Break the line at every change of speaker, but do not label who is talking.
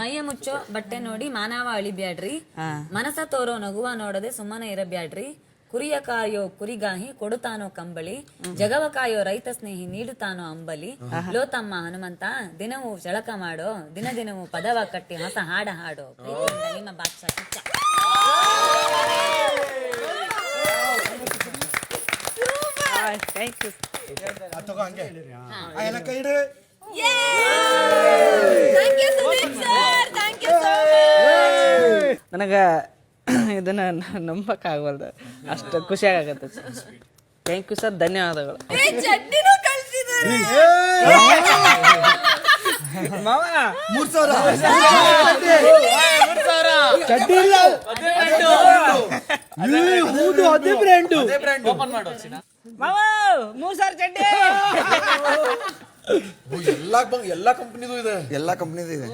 ಮೈಯ ಮುಚ್ಚೋ ಬಟ್ಟೆ ನೋಡಿ ಮಾನವ ಅಳಿಬ್ಯಾಡ್ರಿ, ಮನಸ ತೋರೋ ನಗುವ ನೋಡದೆ ಸುಮ್ಮನೆ ಇರಬ್ಯಾಡ್ರಿ. ಕುರಿಯ ಕಾಯೋ ಕುರಿಗಾಹಿ ಕೊಡುತ್ತಾನೋ ಕಂಬಳಿ, ಜಗವ ಕಾಯೋ ರೈತ ಸ್ನೇಹಿ ನೀಡುತ್ತಾನೋ ಅಂಬಲಿ. ಲೋ ತಮ್ಮ ಹನುಮಂತ ದಿನವೂ ಜಳಕ ಮಾಡೋ, ದಿನ ದಿನವೂ ಪದವ ಕಟ್ಟಿ ಹೊಸ ಹಾಡ ಹಾಡೋ. ಪ್ರೀತಿಯಿಂದ ನಿಮ್ಮ ಬಾದ್ಶಾ ಕಿಚ್ಚ.
ನನಗ ಇದನ್ನ ನಂಬಕ್ಕಾಗವಲ್ದು, ಅಷ್ಟು ಖುಷಿ ಆಗತ್ತೆ. ಥ್ಯಾಂಕ್ ಯು ಸರ್, ಧನ್ಯವಾದಗಳು. ಮಾವ
3,000
ಮಾವ 3,000 ಚಡ್ಡಿ.
ಎಲ್ಲಾ ಕಂಪನಿದು ಇದೆ.